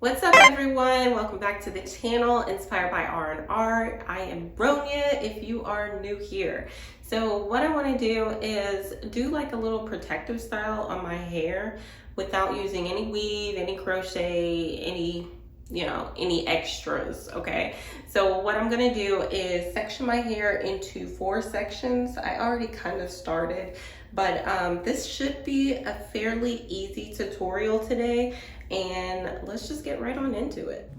What's up, everyone? Welcome back to the channel Inspired by R&R. I am Ronya if you are new here. So what I want to do is do like a little protective style on my hair without using any weave, any crochet, any extras. Okay, so what I'm gonna do is section my hair into 4 sections. I already kind of started, but this should be a fairly easy tutorial today, and let's just get right on into it.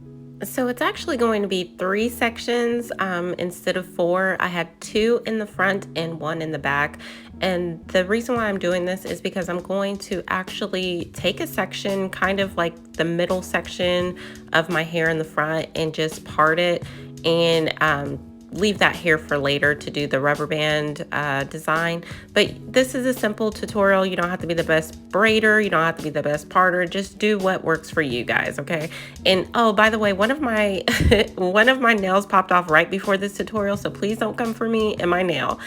So it's actually going to be 3 sections instead of 4. I had 2 in the front and 1 in the back. And the reason why I'm doing this is because I'm going to actually take a section, kind of like the middle section of my hair in the front, and just part it and leave that here for later to do the rubber band design. But this is a simple tutorial. You don't have to be the best braider, you don't have to be the best parter, just do what works for you guys, okay? And oh, by the way, one of my one of my nails popped off right before this tutorial, so please don't come for me and my nail.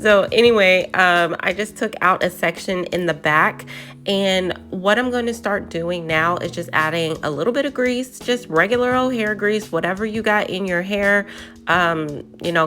So anyway, I just took out a section in the back, and what I'm going to start doing now is just adding a little bit of grease, just regular old hair grease, whatever you got in your hair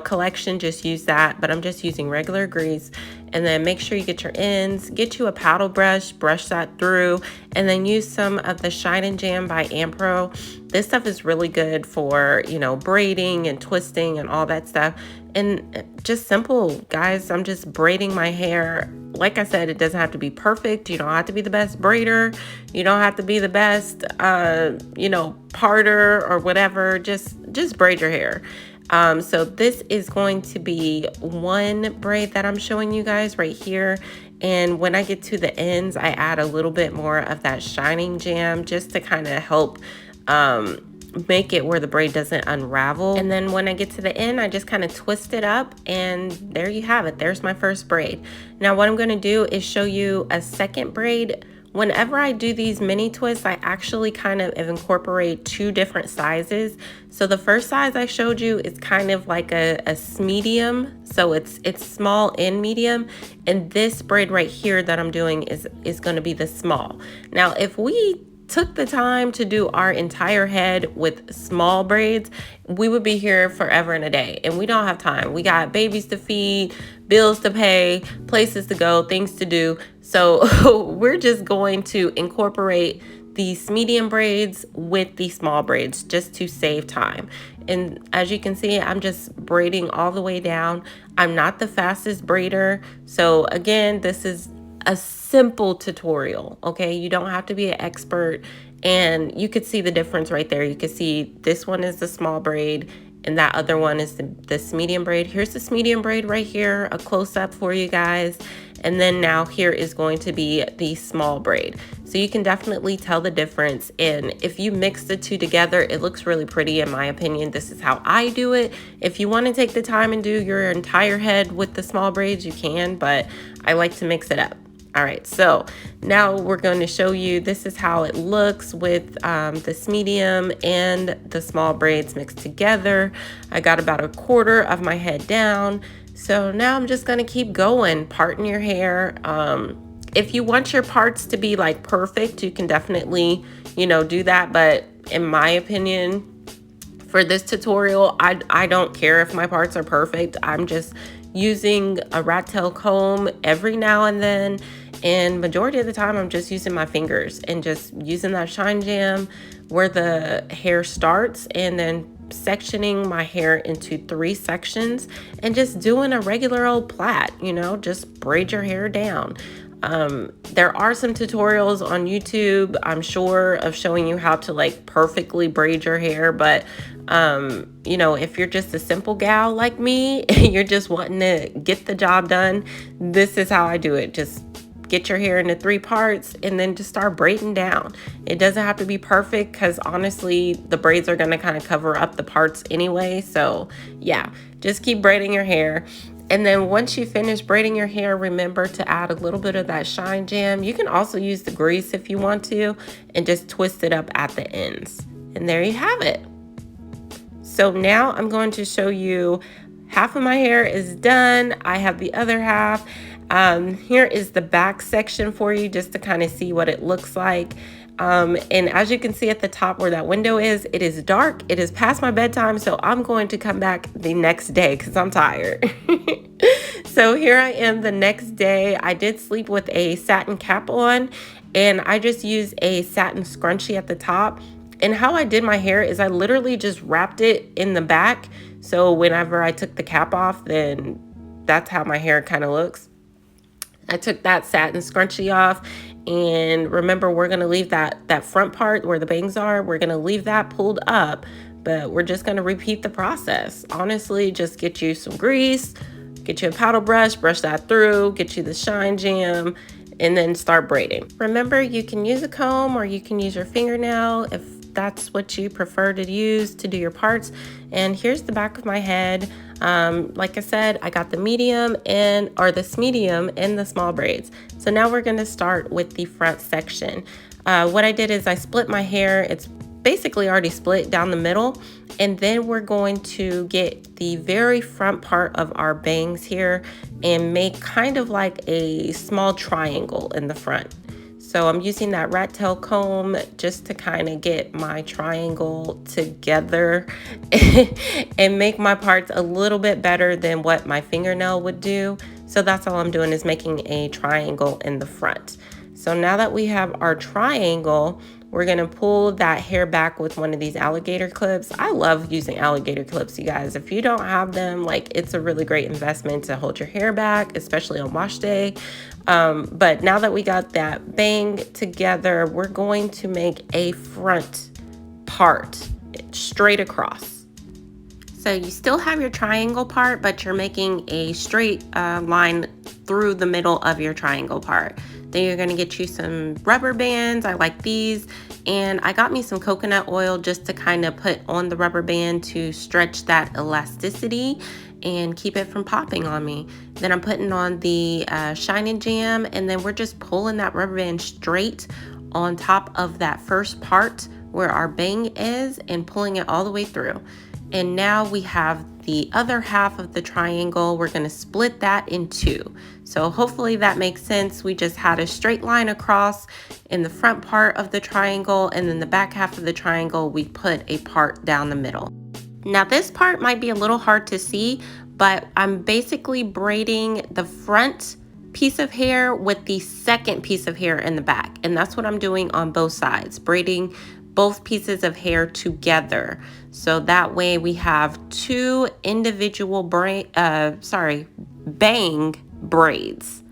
collection, just use that, but I'm just using regular grease. And then make sure you get your ends, get you a paddle brush, brush that through, and then use some of the Shine and Jam by Ampro. This stuff is really good for, braiding and twisting and all that stuff. And just simple, guys. I'm just braiding my hair. Like I said, it doesn't have to be perfect. You don't have to be the best braider. You don't have to be the best, parter or whatever. Just braid your hair. So this is going to be one braid that I'm showing you guys right here. And when I get to the ends, I add a little bit more of that Shining Jam just to kind of help make it where the braid doesn't unravel. And then when I get to the end, I just kind of twist it up, and there you have it. There's my first braid. Now what I'm going to do is show you a second braid. Whenever I do these mini twists, I actually kind of incorporate 2 different sizes. So the first size I showed you is kind of like a medium. So it's small and medium. And this braid right here that I'm doing is going to be the small. Now, if we took the time to do our entire head with small braids, we would be here forever and a day, and we don't have time. We got babies to feed, bills to pay, places to go, things to do. So we're just going to incorporate these medium braids with the small braids just to save time. And as you can see, I'm just braiding all the way down. I'm not the fastest braider. So again, this is a simple tutorial, okay? You don't have to be an expert, and you could see the difference right there. You can see this one is the small braid and that other one is this medium braid. Here's this medium braid right here, a close-up for you guys. And then now here is going to be the small braid. So you can definitely tell the difference. And if you mix the 2 together, it looks really pretty in my opinion. This is how I do it. If you want to take the time and do your entire head with the small braids, you can, but I like to mix it up. All right, so now we're going to show you, this is how it looks with this medium and the small braids mixed together. I got about 1/4 of my head down. So now I'm just going to keep going, parting your hair. If you want your parts to be like perfect, you can definitely, do that. But in my opinion, for this tutorial, I don't care if my parts are perfect. I'm just using a rat tail comb every now and then, and majority of the time I'm just using my fingers and just using that Shine Jam where the hair starts, and then sectioning my hair into 3 sections and just doing a regular old plait, just braid your hair down. There are some tutorials on YouTube, I'm sure, of showing you how to like perfectly braid your hair, but if you're just a simple gal like me, you're just wanting to get the job done, this is how I do it. Just get your hair into 3 parts and then just start braiding down. It doesn't have to be perfect, because honestly, the braids are going to kind of cover up the parts anyway. So yeah, just keep braiding your hair. And then once you finish braiding your hair, remember to add a little bit of that Shine Jam. You can also use the grease if you want to, and just twist it up at the ends. And there you have it. So now I'm going to show you, half of my hair is done. I have the other half. Here is the back section for you, just to kind of see what it looks like. And as you can see at the top where that window is, it is dark. It is past my bedtime, so I'm going to come back the next day because I'm tired. So here I am the next day. I did sleep with a satin cap on, and I just used a satin scrunchie at the top. And how I did my hair is I literally just wrapped it in the back. So whenever I took the cap off, then that's how my hair kind of looks. I took that satin scrunchie off, and remember, we're going to leave that front part where the bangs are, we're going to leave that pulled up, but we're just going to repeat the process. Honestly, just get you some grease, get you a paddle brush that through, get you the shine jam, and then start braiding. Remember, you can use a comb or you can use your fingernail if that's what you prefer to use to do your parts. And here's the back of my head. Like I said, I got the medium and the small braids. So now we're going to start with the front section. What I did is I split my hair. It's basically already split down the middle, and then we're going to get the very front part of our bangs here and make kind of like a small triangle in the front. So I'm using that rat tail comb just to kind of get my triangle together and make my parts a little bit better than what my fingernail would do. So that's all I'm doing, is making a triangle in the front. So now that we have our triangle, we're going to pull that hair back with one of these alligator clips. I love using alligator clips, you guys. If you don't have them, like, it's a really great investment to hold your hair back, especially on wash day. But now that we got that bang together, we're going to make a front part straight across. So you still have your triangle part, but you're making a straight line through the middle of your triangle part. Then you're going to get you some rubber bands. I like these. And I got me some coconut oil just to kind of put on the rubber band to stretch that elasticity and keep it from popping on me. Then I'm putting on the shining jam, and then we're just pulling that rubber band straight on top of that first part where our bang is and pulling it all the way through. And now we have the other half of the triangle. We're going to split that in two. So hopefully that makes sense. We just had a straight line across in the front part of the triangle, and then the back half of the triangle, we put a part down the middle. Now this part might be a little hard to see, but I'm basically braiding the front piece of hair with the second piece of hair in the back. And that's what I'm doing on both sides, braiding both pieces of hair together. So that way we have two individual bang braids,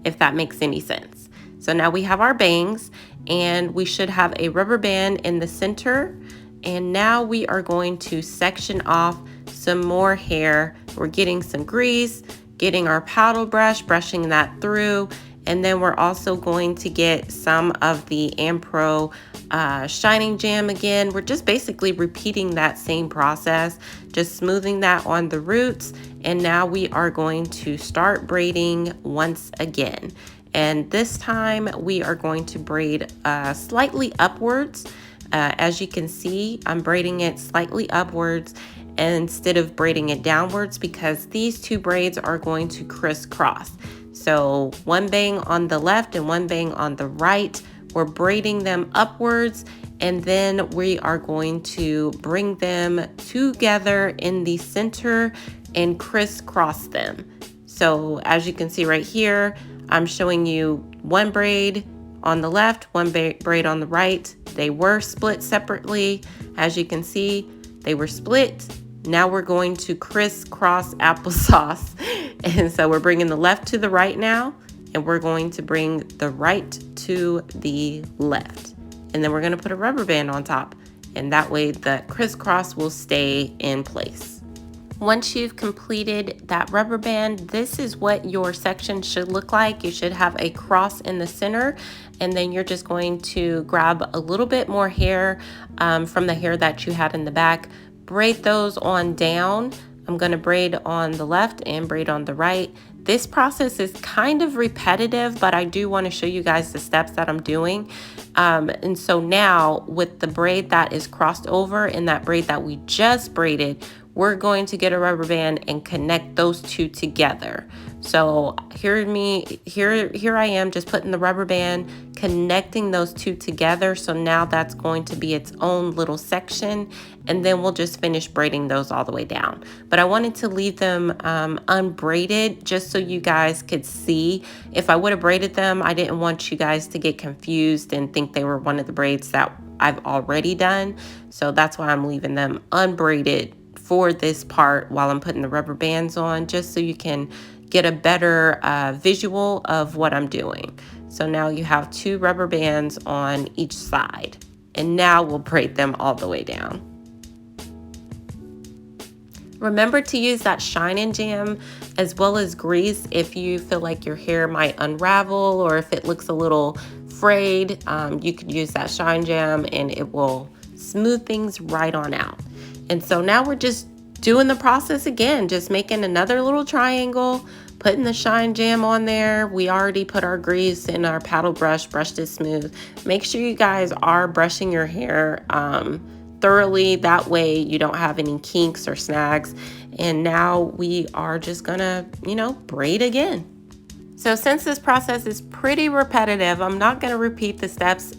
if that makes any sense. So now we have our bangs, and we should have a rubber band in the center. And now we are going to section off some more hair. We're getting some grease, getting our paddle brush, brushing that through. And then we're also going to get some of the Ampro shining jam again. We're just basically repeating that same process, just smoothing that on the roots. And now we are going to start braiding once again. And this time we are going to braid slightly upwards. As you can see, I'm braiding it slightly upwards instead of braiding it downwards, because these two braids are going to crisscross. So one bang on the left and one bang on the right, we're braiding them upwards, and then we are going to bring them together in the center and crisscross them. So as you can see right here, I'm showing you one braid on the left, one braid on the right. They were split separately. As you can see, they were split. Now we're going to crisscross applesauce. And so we're bringing the left to the right now, and we're going to bring the right to the left. And then we're going to put a rubber band on top, and that way the crisscross will stay in place. Once you've completed that rubber band, this is what your section should look like. You should have a cross in the center, and then you're just going to grab a little bit more hair from the hair that you had in the back, braid those on down. I'm going to braid on the left and braid on the right. This process is kind of repetitive, but I do want to show you guys the steps that I'm doing. And so now with the braid that is crossed over and that braid that we just braided, we're going to get a rubber band and connect those two together. So here I am just putting the rubber band, connecting those two together. So now that's going to be its own little section, and then we'll just finish braiding those all the way down. But I wanted to leave them unbraided just so you guys could see. If I would have braided them, I didn't want you guys to get confused and think they were one of the braids that I've already done. So that's why I'm leaving them unbraided for this part while I'm putting the rubber bands on, just so you can get a better visual of what I'm doing. So now you have 2 rubber bands on each side, and now we'll braid them all the way down. Remember to use that shine and jam as well as grease if you feel like your hair might unravel, or if it looks a little frayed. You could use that shine jam and it will smooth things right on out. And so now we're just doing the process again, just making another little triangle, putting the shine jam on there. We already put our grease in our paddle brush, brushed it smooth. Make sure you guys are brushing your hair thoroughly. That way you don't have any kinks or snags. And now we are just gonna, braid again. So since this process is pretty repetitive, I'm not gonna repeat the steps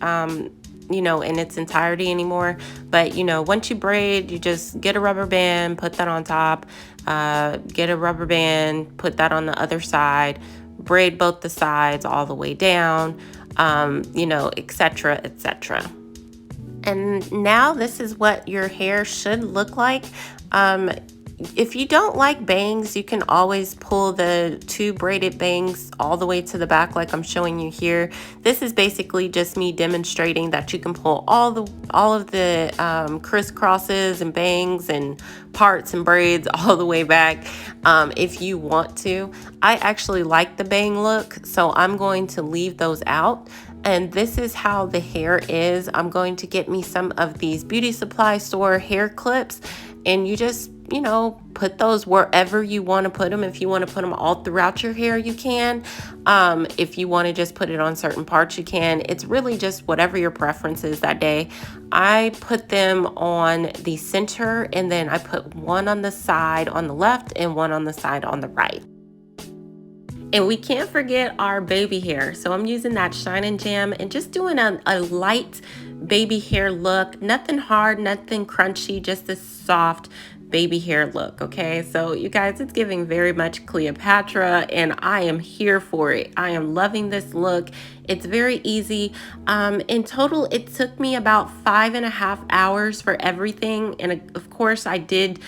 in its entirety anymore. But once you braid, you just get a rubber band, put that on top, get a rubber band, put that on the other side, braid both the sides all the way down, etc., etc. And now this is what your hair should look like. If you don't like bangs, you can always pull the 2 braided bangs all the way to the back like I'm showing you here. This is basically just me demonstrating that you can pull all of the crisscrosses and bangs and parts and braids all the way back if you want to. I actually like the bang look, so I'm going to leave those out. And this is how the hair is. I'm going to get me some of these beauty supply store hair clips, and you just put those wherever you want to put them. If you want to put them all throughout your hair, you can. If you want to just put it on certain parts, you can. It's really just whatever your preference is that day. I put them on the center, and then I put one on the side on the left and one on the side on the right. And we can't forget our baby hair. So I'm using that shine and jam and just doing a light baby hair look. Nothing hard, nothing crunchy, just a soft baby hair look, okay? So you guys, it's giving very much Cleopatra, and I am here for it. I am loving this look. It's very easy. In total, it took me about 5.5 hours for everything. And of course, I did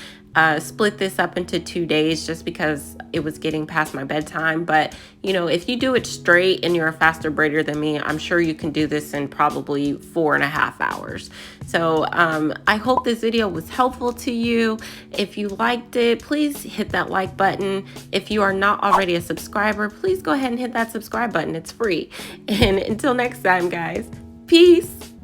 split this up into 2 days just because it was getting past my bedtime. But if you do it straight and you're a faster braider than me, I'm sure you can do this in probably 4.5 hours. So I hope this video was helpful to you. If you liked it, please hit that like button. If you are not already a subscriber, please go ahead and hit that subscribe button. It's free. And until next time, guys, peace.